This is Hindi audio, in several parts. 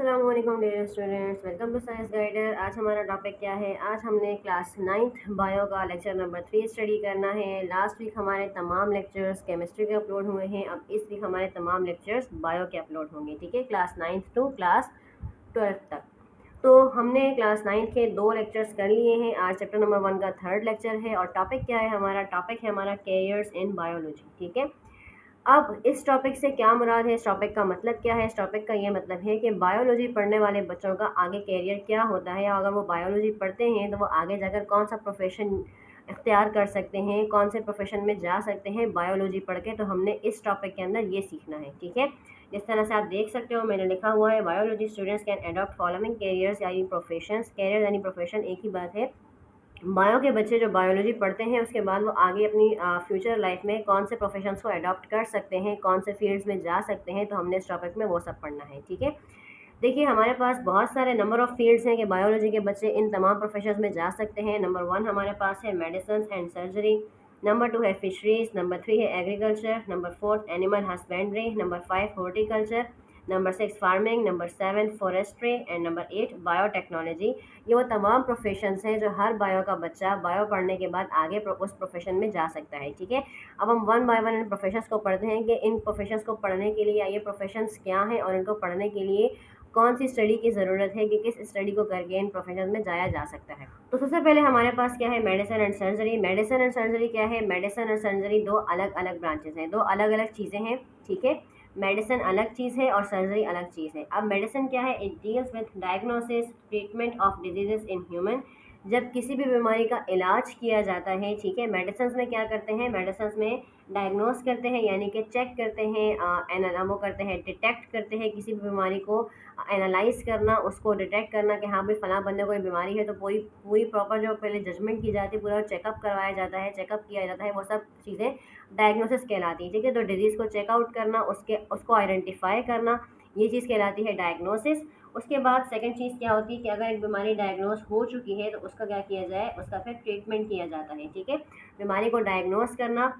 अस्सलाम वालेकुम dear students, welcome to science guider. आज हमारा टॉपिक क्या है? आज हमने क्लास 9th बायो का लेक्चर नंबर 3 स्टडी करना है। लास्ट वीक हमारे तमाम लेक्चर्स केमिस्ट्री के अपलोड हुए हैं। अब इस वीक हमारे तमाम लेक्चर्स बायो के अपलोड होंगे, ठीक है, class 9th to class 12th तक। तो हमने क्लास 9th के 2 लेक्चर्स कर लिए हैं। आज चैप्टर नंबर 1 का 3rd लेक्चर है और टॉपिक क्या है हमारा? टॉपिक है हमारा कैरियर्स इन बायोलॉजी, ठीक है। अब इस टॉपिक से क्या मुराद है, इस टॉपिक का मतलब क्या है? इस टॉपिक का ये मतलब है कि बायोलॉजी पढ़ने वाले बच्चों का आगे कैरियर क्या होता है, या अगर वो बायोलॉजी पढ़ते हैं तो वो आगे जाकर कौन सा प्रोफेशन इख्तियार कर सकते हैं, कौन से प्रोफेशन में जा सकते हैं बायोलॉजी पढ़ के। तो हमने इस टॉपिक के अंदर ये सीखना है, ठीक है। जिस तरह से आप देख सकते हो मैंने लिखा हुआ है, biology students can adopt following carriers यानी प्रोफेशंस। कैरियर यानी प्रोफेशन एक ही बात है। बायो के बच्चे जो बायोलॉजी पढ़ते हैं उसके बाद वो आगे अपनी फ्यूचर लाइफ में कौन से प्रोफेशंस को अडॉप्ट कर सकते हैं, कौन से फील्ड्स में जा सकते हैं, तो हमने इस टॉपिक में वो सब पढ़ना है, ठीक है। देखिए हमारे पास बहुत सारे नंबर ऑफ़ फील्ड्स हैं कि बायोलॉजी के बच्चे इन तमाम प्रोफेशंस में जा सकते हैं। नंबर 1 हमारे पास है मेडिसिन एंड सर्जरी, नंबर 2 है फिशरीज, नंबर 3 है agriculture, number 4 animal husbandry, number 5 horticulture, number 6 farming, number 7 forestry and number 8 biotechnology. ये वो तमाम प्रोफेशंस हैं जो हर बायो का बच्चा बायो पढ़ने के बाद आगे उस प्रोफेशन में जा सकता है, ठीक है। अब हम one by one in professions को पढ़ते हैं कि इन प्रोफेशंस को पढ़ने के लिए ये प्रोफेशंस क्या हैं और इनको पढ़ने के लिए कौन सी स्टडी की ज़रूरत है कि किस स्टडी को करके इन प्रोफेशन में जाया जा सकता है। तो सबसे पहले हमारे पास क्या है? Medicine and surgery. Medicine and surgery क्या है? मेडिसिन एंड सर्जरी दो अलग अलग ब्रांचेस हैं, दो अलग अलग चीज़ें हैं, ठीक है। मेडिसिन अलग चीज़ है और सर्जरी अलग चीज़ है। अब मेडिसिन क्या है? It deals with diagnosis treatment of diseases in human. जब किसी भी बीमारी का इलाज किया जाता है, ठीक है। मेडिसिन में क्या करते हैं? मेडिसिन में डायग्नोस करते हैं यानी कि चेक करते हैं, वो करते हैं, डिटेक्ट करते हैं किसी भी बीमारी को, एनालाइज करना, उसको डिटेक्ट करना कि हाँ भाई फ़लाँ बंदे को ये बीमारी है, तो पूरी पूरी प्रॉपर जो पहले जजमेंट की जाती है, पूरा चेकअप करवाया जाता है, चेकअप किया जाता है, वो सब चीज़ें डायग्नोसिस कहलाती है, ठीक है। तो डिजीज़ को चेकआउट करना, उसको आइडेंटिफाई करना, ये चीज़ कहलाती है डायग्नोसिस। उसके बाद सेकंड चीज़ क्या होती है कि अगर एक बीमारी डायग्नोस हो चुकी है तो उसका क्या किया जाए? उसका फिर ट्रीटमेंट किया जाता है, ठीक है। बीमारी को डायग्नोस करना,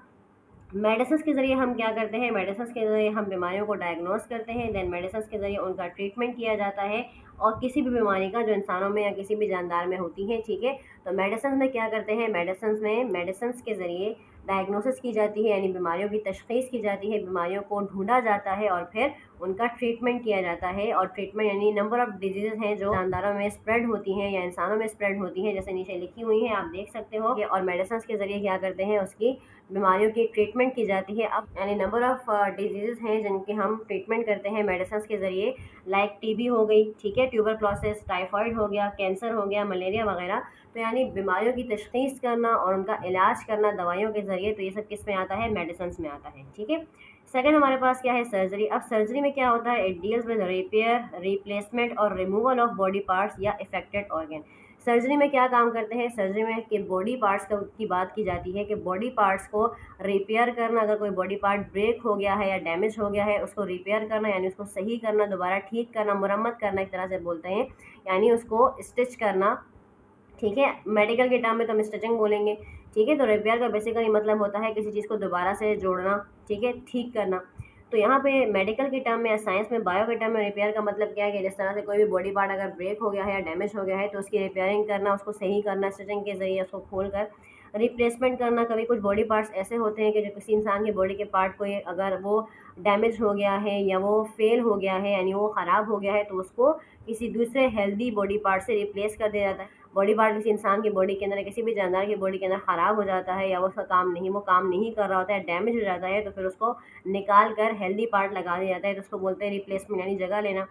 मेडिसिन के ज़रिए हम क्या करते हैं? मेडिसिन के ज़रिए हम बीमारियों को डायग्नोस करते हैं, देन मेडिसिन के ज़रिए उनका ट्रीटमेंट किया जाता है, और किसी भी बीमारी का जो इंसानों में या किसी भी जानदार में होती है, ठीक है। तो मेडिसिन में क्या करते हैं? मेडिसिन के ज़रिए डायग्नोसिस की जाती है यानी बीमारियों की तशख़ीस की जाती है, बीमारियों को ढूंढा जाता है और फिर उनका ट्रीटमेंट किया जाता है। और ट्रीटमेंट यानी नंबर ऑफ़ डिजीज़ हैं जो जानदारों में स्प्रेड होती हैं या इंसानों में स्प्रेड होती हैं, जैसे नीचे लिखी हुई हैं, आप देख सकते हो। और मेडिसिन के ज़रिए क्या करते हैं? उसकी बीमारियों की ट्रीटमेंट की जाती है। अब यानी नंबर ऑफ़ डिजीज़ हैं जिनके हम ट्रीटमेंट करते हैं मेडिसिन के ज़रिए, लाइक टीबी हो गई, ठीक है, ट्यूबरक्लोसिस, टाइफाइड हो गया, कैंसर हो गया, मलेरिया वगैरह। तो यानी बीमारियों की तशख़ीस करना और उनका इलाज करना दवाइयों के ज़रिए, तो ये सब किस में आता है? मेडिसिन में आता है, ठीक है। सेकंड हमारे पास क्या है? सर्जरी। अब सर्जरी में क्या होता है? It deals with repair, replacement और रिमूवल ऑफ बॉडी पार्ट्स या इफेक्टेड ऑर्गन। सर्जरी में क्या काम करते हैं? सर्जरी में कि बॉडी पार्ट्स की बात की जाती है कि बॉडी पार्ट्स को रिपेयर करना, अगर कोई बॉडी पार्ट ब्रेक हो गया है या डैमेज हो गया है उसको रिपेयर करना यानी उसको सही करना, दोबारा ठीक करना, मुरम्मत करना एक तरह से बोलते हैं, यानी उसको स्टिच करना, ठीक है। मेडिकल के टर्म में तो हम स्टिचिंग बोलेंगे, ठीक है। तो रिपेयर का बेसिकली मतलब होता है किसी चीज़ को दोबारा से जोड़ना, ठीक है, ठीक करना। तो यहाँ पे मेडिकल के टर्म में या साइंस में, बायो के टर्म में रिपेयर का मतलब क्या है कि जिस तरह से कोई भी बॉडी पार्ट अगर ब्रेक हो गया है या डैमेज हो गया है तो उसकी रिपेयरिंग करना, उसको सही करना स्टिचिंग के ज़रिए, उसको खोल कर रिप्लेसमेंट करना। कभी कुछ बॉडी पार्ट्स ऐसे होते हैं कि जो किसी इंसान की बॉडी के पार्ट को अगर वो डैमेज हो गया है या वो फेल हो गया है यानी वो ख़राब हो गया है तो उसको किसी दूसरे हेल्दी बॉडी पार्ट से रिप्लेस कर दिया जाता है। बॉडी पार्ट किसी इंसान की बॉडी के अंदर या किसी भी जानदार की बॉडी के अंदर ख़राब हो जाता है या वो काम नहीं कर रहा होता है, डैमेज हो जाता है, तो फिर उसको निकाल कर हेल्दी पार्ट लगा दिया जाता है, तो उसको बोलते हैं रिप्लेसमेंट यानी जगह लेना।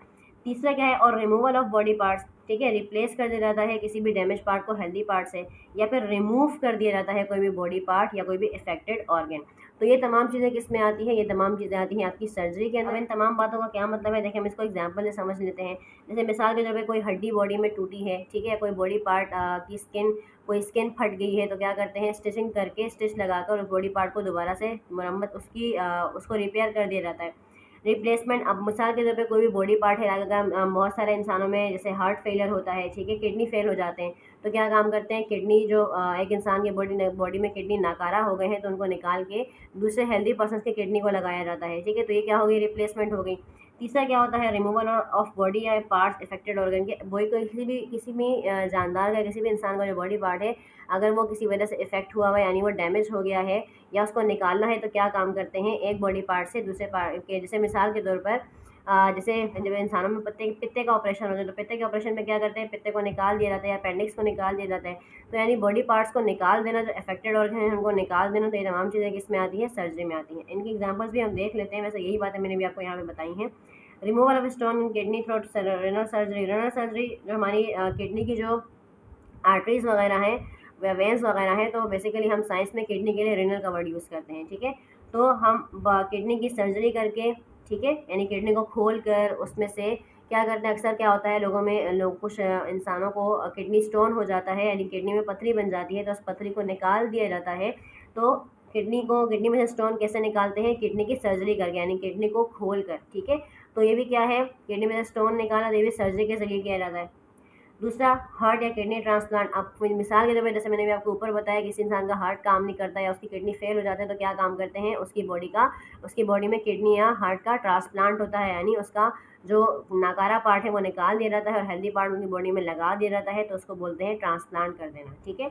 तीसरा क्या है? और रिमूवल ऑफ बॉडी पार्ट्स, ठीक है, रिप्लेस कर दिया जाता है किसी भी डैमेज पार्ट को हेल्दी पार्ट से, या फिर रिमूव कर दिया जाता है कोई भी बॉडी पार्ट या कोई भी इफेक्टेड ऑर्गन। तो ये तमाम चीज़ें किस में आती हैं? ये तमाम चीज़ें आती हैं आपकी सर्जरी के अंदर। इन तमाम बातों का क्या मतलब है? देखिए हम इसको एग्जांपल से समझ लेते हैं। जैसे मिसाल के तौर पे कोई हड्डी बॉडी में टूटी है, ठीक है, कोई बॉडी पार्ट की स्किन, कोई स्किन फट गई है, तो क्या करते हैं? स्टिचिंग करके, स्टिच लगाकर उस बॉडी पार्ट को दोबारा से मरम्मत उसको रिपेयर कर दिया जाता है। रिप्लेसमेंट, अब मिसाल के तौर पे कोई भी बॉडी पार्ट है, अगर बहुत सारे इंसानों में जैसे हार्ट फेलियर होता है, ठीक है, किडनी फेल हो जाते हैं, तो क्या काम करते हैं? किडनी जो एक इंसान की बॉडी में किडनी नाकारा हो गए हैं तो उनको निकाल के दूसरे हेल्दी पर्सन के किडनी को लगाया जाता है, ठीक है। तो ये क्या हो गई? रिप्लेसमेंट हो गई। तीसरा क्या होता है, रिमूवल ऑफ बॉडी या पार्ट्स इफेक्टेड ऑर्गन के, वही कोई किसी भी जानदार का, किसी भी इंसान का जो बॉडी पार्ट है, अगर वो किसी वजह से इफेक्ट हुआ हुआ है यानी वो डैमेज हो गया है या उसको निकालना है, तो क्या काम करते हैं, एक बॉडी पार्ट से दूसरे पार्ट के, जैसे मिसाल के तौर पर जैसे जब इंसानों में पित्ते का ऑपरेशन होता है, तो पित्ते के ऑपरेशन में क्या करते हैं, पित्ते को निकाल दिया जाता है या अपेंडिक्स को निकाल दिया जाता है। तो यानी बॉडी पार्ट्स को निकाल देना, जो अफेक्टेड ऑर्गन है उनको निकाल देना, तो ये तमाम चीज़ें किस में आती हैं, सर्जरी में आती हैं। इनकी एग्जांपल्स भी हम देख लेते हैं, वैसे यही बातें मैंने भी आपको यहाँ पे बताई हैं। Removal of stone in kidney through renal surgery, renal surgery जो हमारी किडनी की जो आर्टरीज वगैरह हैं व वेंस वगैरह हैं, तो बेसिकली हम साइंस में किडनी के लिए रेनल का वर्ड यूज़ करते हैं, ठीक है। तो हम किडनी की सर्जरी करके, ठीक है, यानी किडनी को खोल कर उसमें से क्या करते हैं, अक्सर क्या होता है लोगों में, कुछ इंसानों को किडनी स्टोन हो जाता है, यानी किडनी में पथरी बन जाती है, तो उस पथरी को निकाल दिया जाता है। तो किडनी में से स्टोन कैसे निकालते हैं, किडनी की सर्जरी करके, यानी किडनी को खोल कर, ठीक है। तो ये भी क्या है, किडनी में से स्टोन निकाला, तो ये भी सर्जरी के जरिए किया जाता है। दूसरा, हार्ट या किडनी ट्रांसप्लांट। अब मिसाल के तौर पर, जैसे मैंने भी आपको ऊपर बताया, किसी इंसान का हार्ट काम नहीं करता या उसकी किडनी फेल हो जाता है, तो क्या काम करते हैं, उसकी बॉडी में किडनी या हार्ट का ट्रांसप्लांट होता है, यानी उसका जो नाकारा पार्ट है वो निकाल दिया जाता है और हेल्दी पार्ट उनकी बॉडी में लगा दिया जाता है, तो उसको बोलते हैं ट्रांसप्लांट कर देना, ठीक है।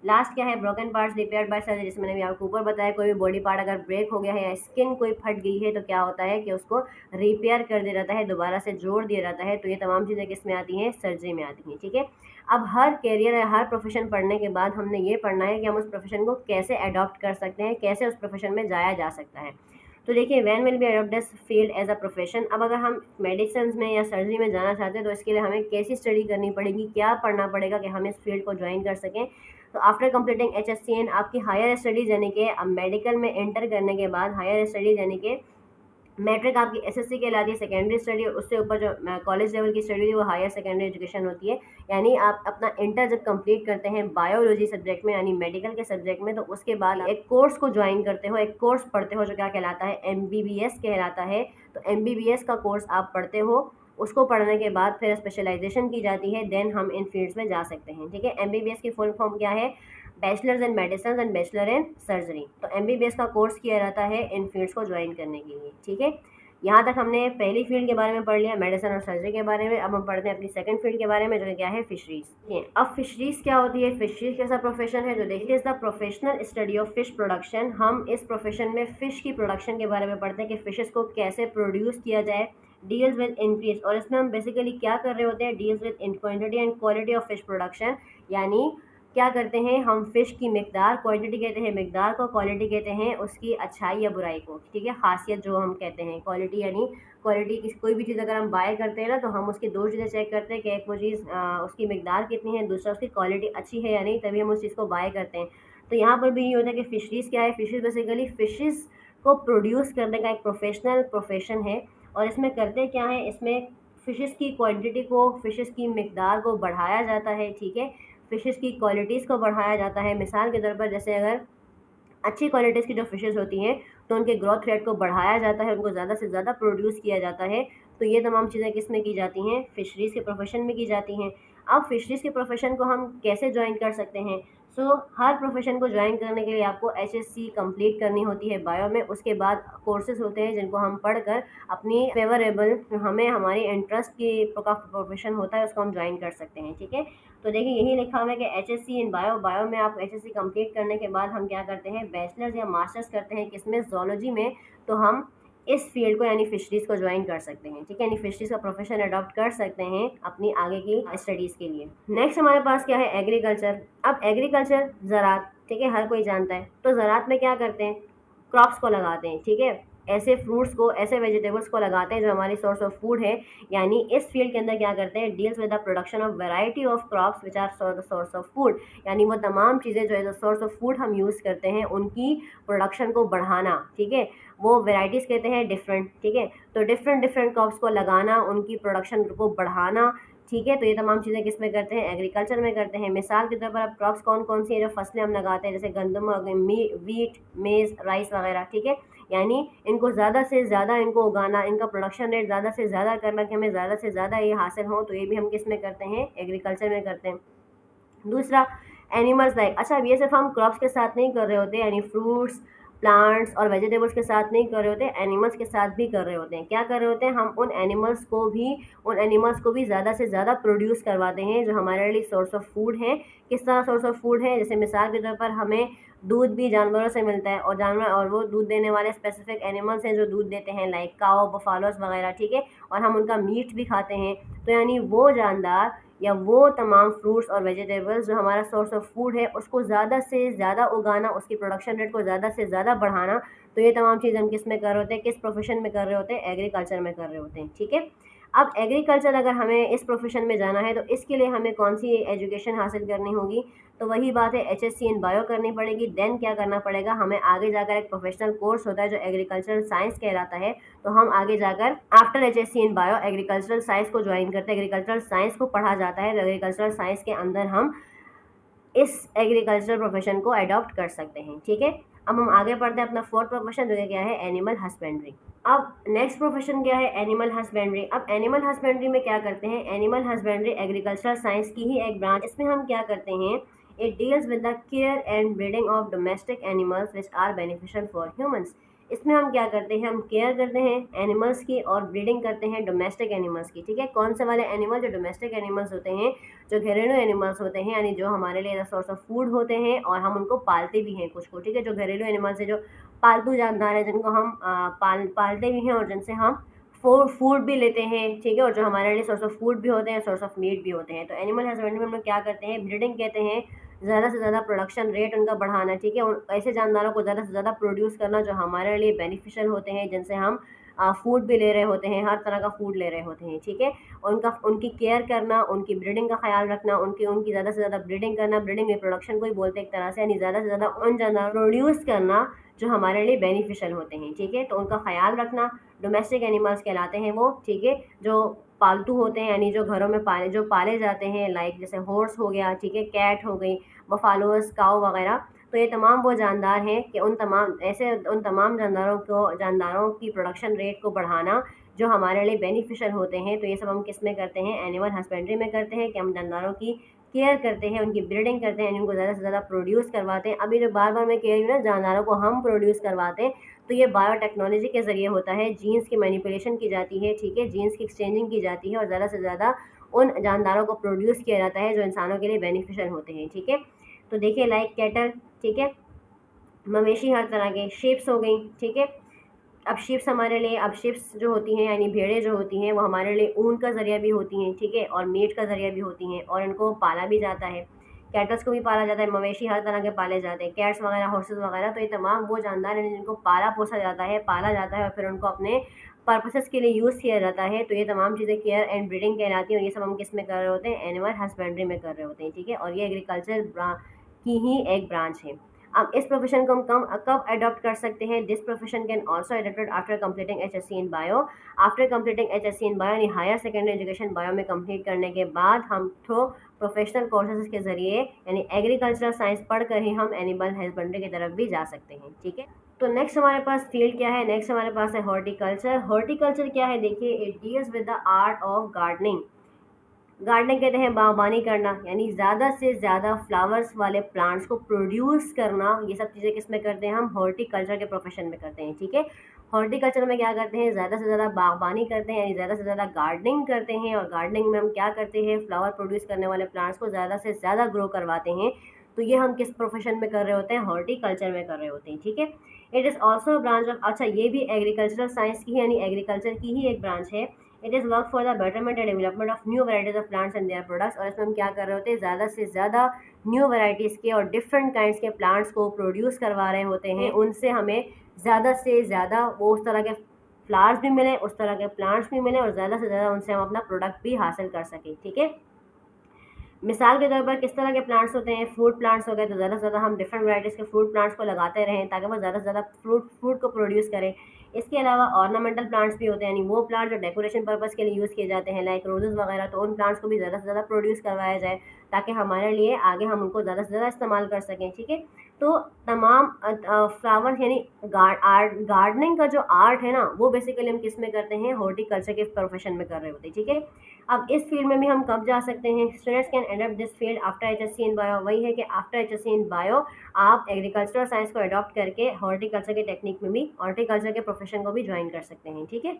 लास्ट क्या है, broken parts repaired bye surgery. जिसमें मैंने भी आपको ऊपर बताया, कोई भी बॉडी पार्ट अगर ब्रेक हो गया है या स्किन कोई फट गई है, तो क्या होता है कि उसको रिपेयर कर दिया जाता है, दोबारा से जोड़ दिया जाता है। तो ये तमाम चीज़ें किस में आती हैं, सर्जरी में आती हैं, ठीक है। अब हर कैरियर या हर प्रोफेशन पढ़ने के बाद हमने ये पढ़ना है कि हम उस प्रोफेशन को कैसे अडॉप्ट कर सकते हैं, कैसे उस प्रोफेशन में जाया जा सकता है। तो देखिए, when will be adopt this field as a profession. अब अगर हम मेडिसिन में या सर्जरी में जाना चाहते हैं, तो इसके लिए हमें कैसी स्टडी करनी पड़ेगी, क्या पढ़ना पड़ेगा कि हम इस फील्ड को ज्वाइन कर सकें। तो आफ्टर कंप्लीटिंग HSCN, आपकी हायर स्टडीज़ यानी कि अब मेडिकल में एंटर करने के बाद हायर स्टडीज़ यानी कि मैट्रिक आपकी SSC कहलाती है, सेकेंडरी स्टडी, और उससे ऊपर जो कॉलेज लेवल की स्टडी होती है वो हायर सेकेंडरी एजुकेशन होती है। यानी आप अपना इंटर जब कंप्लीट करते हैं बायोलॉजी सब्जेक्ट में, यानी मेडिकल के सब्जेक्ट में, तो उसके बाद एक कोर्स को ज्वाइन करते हो, एक कोर्स पढ़ते हो जो क्या कहलाता है, MBBS कहलाता है। तो MBBS का कोर्स आप पढ़ते हो, उसको पढ़ने के बाद फिर स्पेशलाइजेशन की जाती है, देन हम इन फील्ड्स में जा सकते हैं, ठीक है। MBBS की फुल फॉर्म क्या है, bachelors in medicine and bachelor in surgery. तो MBBS का कोर्स किया जाता है इन फील्ड्स को ज्वाइन करने के लिए, ठीक है। यहाँ तक हमने पहली फील्ड के बारे में पढ़ लिया, मेडिसिन और सर्जरी के बारे में। अब हम पढ़ते हैं अपनी सेकंड फील्ड के बारे में, जो क्या है, फिशरीज। अब फिशरीज क्या होती है, फिशरीज कैसा प्रोफेशन है, जो देखिए, is the professional study of fish production. हम इस प्रोफेशन में फ़िश की प्रोडक्शन के बारे में पढ़ते हैं कि फ़िशेस को कैसे प्रोड्यूस किया जाए। डील्स विद इंक्रीज, और इसमें हम बेसिकली क्या कर रहे होते हैं, deals with in quantity and quality of fish production. यानी क्या करते हैं हम, फ़िश की मिकदार, क्वांटिटी कहते हैं मिकदार को, क्वालिटी कहते हैं उसकी अच्छाई या बुराई को, ठीक है, खासियत जो हम कहते हैं। क्वालिटी यानी क्वालिटी की कोई भी चीज़ अगर हम बाय करते हैं ना, तो हम उसकी दो चीज़ें चेक करते हैं कि एक वो चीज़ उसकी मिकदार कितनी है, दूसरा उसकी क्वालिटी अच्छी है या नहीं, तभी हम उस चीज़ को बाय करते हैं। तो यहाँ पर भी ये होता है कि फ़िशरीज़ क्या है, फ़िशेज़ बेसिकली फ़िशेज़ को प्रोड्यूस करने का एक प्रोफेशनल प्रोफेशन है। और इसमें करते क्या है, इसमें फ़िशेज़ की क्वांटिटी को, फ़िशेज़ की मिकदार को बढ़ाया जाता है, ठीक है, फ़िशेज़ की क्वालिटीज़ को बढ़ाया जाता है। मिसाल के तौर पर, जैसे अगर अच्छी क्वालिटीज़ की जो फ़िशेज़ होती हैं, तो उनके ग्रोथ रेट को बढ़ाया जाता है, उनको ज़्यादा से ज़्यादा प्रोड्यूस किया जाता है। तो ये तमाम चीज़ें किस में की जाती हैं, फ़िशरीज़ के प्रोफेशन में की जाती हैं। अब फ़िशरीज़ के प्रोफेशन को हम कैसे ज्वाइन कर सकते हैं। हर प्रोफेशन को ज्वाइन करने के लिए आपको HSC कंप्लीट करनी होती है बायो में। उसके बाद कोर्सेज होते हैं जिनको हम पढ़कर अपनी फेवरेबल, हमें हमारी इंटरेस्ट की प्रोफेशन होता है, उसको हम ज्वाइन कर सकते हैं, ठीक है। तो देखिए, यही लिखा हुआ है कि HSC इन बायो में आप HSC कंप्लीट करने के बाद हम क्या करते हैं, बैचलर्स या मास्टर्स करते हैं, किसमें, ज़ूलॉजी में। तो हम इस फील्ड को यानी फिशरीज़ को ज्वाइन कर सकते हैं, ठीक है, यानी फिशरीज़ का प्रोफेशन अडॉप्ट कर सकते हैं अपनी आगे की स्टडीज़ के लिए। नेक्स्ट हमारे पास क्या है, एग्रीकल्चर। अब एग्रीकल्चर ज़राअत, ठीक है, हर कोई जानता है। तो ज़राअत में क्या करते हैं, क्रॉप्स को लगाते हैं, ठीक है, ऐसे फ्रूट्स को, ऐसे वेजिटेबल्स को लगाते हैं जो हमारी सोर्स ऑफ फूड है। यानी इस फील्ड के अंदर क्या करते हैं, deals with the production of variety of crops which are source of food. यानी वो तमाम चीज़ें जो है सोर्स ऑफ फूड हम यूज़ करते हैं, उनकी प्रोडक्शन को बढ़ाना, ठीक है, वो वेराइटीज़ कहते हैं डिफरेंट, ठीक है। तो डिफरेंट क्रॉप्स को लगाना, उनकी प्रोडक्शन को बढ़ाना, ठीक है। तो ये तमाम चीज़ें किस में करते हैं, एग्रीकल्चर में करते हैं। मिसाल के तौर पर अब क्रॉप्स कौन कौन सी है जो फसलें हम लगाते हैं, जैसे गंदम, वीट, मेज़, राइस वगैरह, ठीक है। यानी इनको ज़्यादा से ज़्यादा इनको उगाना, इनका प्रोडक्शन रेट ज़्यादा से ज़्यादा करना कि हमें ज़्यादा से ज़्यादा ये हासिल हो, तो ये भी हम किस में करते हैं, एग्रीकल्चर में करते हैं। दूसरा, एनिमल्स लाइक। अच्छा, अब ये सिर्फ हम क्रॉप्स के साथ नहीं कर रहे होते, यानी फ्रूट्स प्लांट्स और वेजिटेबल्स के साथ नहीं कर रहे होते, एनिमल्स के साथ भी कर रहे होते हैं। क्या कर रहे होते हैं, हम उन एनिमल्स को भी ज़्यादा से ज़्यादा प्रोड्यूस करवाते हैं, जो हमारे लिए सोर्स ऑफ फूड है। किस तरह सोर्स ऑफ फूड है, जैसे मिसाल के तौर पर हमें दूध भी जानवरों से मिलता है, और जानवर और वो दूध देने वाले स्पेसिफिक एनिमल्स हैं जो दूध देते हैं, लाइक काओ, बफालोस वगैरह, ठीक है, और हम उनका मीट भी खाते हैं। तो यानी वो जानदार या वो तमाम फ्रूट्स और वेजिटेबल्स जो हमारा सोर्स ऑफ फूड है, उसको ज़्यादा से ज़्यादा उगाना, उसकी प्रोडक्शन रेट को ज़्यादा से ज़्यादा बढ़ाना। तो ये तमाम चीज़ हम किस में कर रहे होते हैं, किस प्रोफेशन में कर रहे होते हैं, एग्रीकल्चर में कर रहे होते हैं, ठीक है। अब एग्रीकल्चर अगर हमें इस प्रोफेशन में जाना है तो इसके लिए हमें कौन सी एजुकेशन हासिल करनी होगी, तो वही बात है, एचएससी इन बायो करनी पड़ेगी। देन क्या करना पड़ेगा, हमें आगे जाकर एक प्रोफेशनल कोर्स होता है जो एग्रीकल्चरल साइंस कहलाता है। तो हम आगे जाकर आफ्टर एचएससी इन बायो एग्रीकल्चरल साइंस को ज्वाइन करते हैं, एग्रीकल्चरल साइंस को पढ़ा जाता है। तो एग्रीकल्चरल साइंस के अंदर हम इस एग्रीकल्चर प्रोफेशन को अडॉप्ट कर सकते हैं, ठीक है। अब हम आगे पढ़ते हैं अपना फोर्थ प्रोफेशन, जो कि क्या है, एनिमल हस्बेंड्री। अब नेक्स्ट प्रोफेशन क्या है, एनिमल हस्बेंड्री। अब एनिमल हस्बेंड्री में क्या करते हैं, एनिमल हस्बेंड्री एग्रीकल्चरल साइंस की ही एक ब्रांच। इसमें हम क्या करते हैं, it deals with the care and breeding of domestic animals which are beneficial for humans. इसमें हम क्या करते हैं, हम केयर करते हैं एनिमल्स की और ब्रीडिंग करते हैं डोमेस्टिक एनिमल्स की, ठीक है। कौन से वाले एनिमल, जो डोमेस्टिक एनिमल्स होते हैं, जो घरेलू एनिमल्स होते हैं, यानी जो हमारे लिए सोर्स ऑफ फूड होते हैं और हम उनको पालते भी हैं कुछ को, ठीक है। जो घरेलू एनिमल्स है, जो पालतू जानदार है, जिनको हम पालते भी हैं और जिनसे हम फूड भी लेते हैं, ठीक है, और जो हमारे लिए सोर्स ऑफ फूड भी होते हैं, सोर्स ऑफ मीट भी होते हैं। तो एनिमल हस्बेंड्री में हम लोग क्या करते हैं, ब्रीडिंग कहते हैं, ज़्यादा से ज़्यादा प्रोडक्शन रेट उनका बढ़ाना, ठीक है, और ऐसे जानदारों को ज़्यादा से ज़्यादा प्रोड्यूस करना जो हमारे लिए बेनिफिशियल होते हैं, जिनसे हम फूड भी ले रहे होते हैं, हर तरह का फूड ले रहे होते हैं, ठीक है। उनकी केयर करना, उनकी ब्रीडिंग का ख्याल रखना, उनकी ज़्यादा से ज़्यादा ब्रीडिंग करना, ब्रीडिंग रिप्रोडक्शन को ही बोलते हैं एक तरह से, यानी ज़्यादा से ज़्यादा उन जानदारों प्रोड्यूस करना जो हमारे लिए बेनिफिशियल होते हैं, ठीक है। तो उनका ख्याल रखना, डोमेस्टिक एनिमल्स कहलाते हैं वो, ठीक है, जो पालतू होते हैं, यानी जो घरों में पाले जाते हैं, लाइक जैसे हॉर्स हो गया, ठीक है, कैट हो गई, बफालोस, काऊ वगैरह। तो ये तमाम वो जानदार हैं कि उन तमाम जानदारों की प्रोडक्शन रेट को बढ़ाना जो हमारे लिए बेनिफिशियल होते हैं। तो ये सब हम किस में करते हैं, एनिमल हस्बेंड्री में करते हैं, कि हम जानदारों की केयर करते हैं, उनकी ब्रीडिंग करते हैं, उनको ज़्यादा से ज़्यादा प्रोड्यूस करवाते हैं। अभी जो बार बार मैं कह रही हूँ ना, जानदारों को हम प्रोड्यूस करवाते हैं, तो ये बायोटेक्नोलॉजी के ज़रिए होता है, जीन्स की मैनिपुलेशन की जाती है, ठीक है, जीन्स की एक्सचेंजिंग की जाती है, और ज़्यादा से ज़्यादा उन जानदारों को प्रोड्यूस किया जाता है जो इंसानों के लिए बेनिफिशियल होते हैं, ठीक है। तो देखिए, लाइक कैटल, ठीक है, मवेशी हर तरह के, शिप्स हो गई, ठीक है। अब शिप्स जो होती हैं, यानी भेड़ें जो होती हैं, वो हमारे लिए ऊन का ज़रिया भी होती हैं, ठीक है, और मीट का ज़रिया भी होती हैं, और इनको पाला भी जाता है। कैटल्स को भी पाला जाता है, मवेशी हर तरह के पाले जाते हैं, कैट्स वगैरह, हॉर्सेस वगैरह। तो ये तमाम वो जानदार हैं जिनको पाला जाता है और फिर उनको अपने पर्पसेस के लिए यूज़ किया जाता है। तो ये तमाम चीज़ें केयर एंड ब्रीडिंग कहलाती हैं, और ये सब हम किस में कर रहे होते हैं, एनिमल हस्बेंड्री में कर रहे होते हैं, ठीक है। और ये एग्रीकल्चर की ही एक ब्रांच है। अब इस प्रोफेशन को हम कब अडॉप्ट कर सकते हैं, this profession can also adopted after completing HSC in bio. After completing HSC in bio, यानी हायर सेकेंडरी एजुकेशन बायो में कंप्लीट करने के बाद हम थ्रू प्रोफेशनल कोर्सेज के ज़रिए, यानी एग्रीकल्चरल साइंस पढ़कर ही हम एनिमल हस्बेंड्री की तरफ भी जा सकते हैं, ठीक है। तो नेक्स्ट हमारे पास फील्ड क्या है, नेक्स्ट हमारे पास है हॉर्टिकल्चर। हॉर्टिकल्चर क्या है, देखिए, it deals with the art of gardening. Gardening कहते हैं बागबानी करना, यानी ज़्यादा से ज़्यादा फ्लावर्स वाले प्लांट्स को प्रोड्यूस करना। ये सब चीज़ें किस में करते हैं, हम हॉर्टिकल्चर के प्रोफेशन में करते हैं, ठीक है। हॉर्टिकल्चर में क्या करते हैं, ज़्यादा से ज़्यादा बागबानी करते हैं, यानी ज़्यादा से ज़्यादा गार्डनिंग करते हैं। और गार्डनिंग में हम क्या करते हैं, फ्लावर प्रोड्यूस करने वाले प्लांट्स को ज़्यादा से ज़्यादा ग्रो करवाते हैं। तो ये हम किस प्रोफेशन में कर रहे होते हैं, हॉर्टिकल्चर में कर रहे होते हैं, ठीक है। It is also branch of, अच्छा, ये भी एग्रीकल्चरल साइंस की है, यानी एग्रीकल्चर की ही एक ब्रांच है। It is work for the betterment and development of new varieties of plants and their products. और इसमें हम क्या कर रहे होते हैं, ज़्यादा से ज़्यादा न्यू वैराइटीज़ के और डिफरेंट काइंड्स के प्लांट्स को प्रोड्यूस करवा रहे होते हैं। उनसे हमें ज़्यादा से ज़्यादा वो उस तरह के फ्लावर्स भी मिले, उस तरह के प्लांट्स भी मिले, और ज़्यादा से ज़्यादा उनसे हम अपना प्रोडक्ट भी हासिल कर सकें, ठीक है। मिसाल के तौर पर किस तरह के प्लांट्स होते हैं, फ्रूट प्लांट्स हो गए, तो ज़्यादा से ज़्यादा हम डिफरेंट वैराइटीज़ के फ्रूट प्लांट्स को लगाते रहें ताकि वो ज़्यादा से ज़्यादा फ्रूट को प्रोड्यूस करें। इसके अलावा ऑर्नामेंटल प्लांट्स भी होते हैं, यानी वो प्लांट जो डेकोरेशन पर्पज़ के लिए यूज़ किए जाते हैं, लाइक रोजेज़ वगैरह। तो उन प्लांट्स को भी ज़्यादा से ज़्यादा प्रोड्यूस करवाया जाए ताकि हमारे लिए आगे हम उनको ज़्यादा से ज़्यादा इस्तेमाल कर सकें, ठीक है। तो तमाम फ्लावर्स, यानी गार्डनिंग का जो आर्ट है ना, वो बेसिकली हम किस में करते हैं, हॉर्टिकल्चर के प्रोफेशन में कर रहे होते हैं, ठीक है। अब इस फील्ड में भी हम कब जा सकते हैं? Students can adapt this field after HSC in bio. वही है कि आफ्टर HSC इन बायो आप एग्रीकल्चरल साइंस को अडॉप्ट करके हॉर्टिकल्चर के टेक्निक में भी हॉर्टिकल्चर के प्रोफेशन को भी ज्वाइन कर सकते हैं। ठीक है।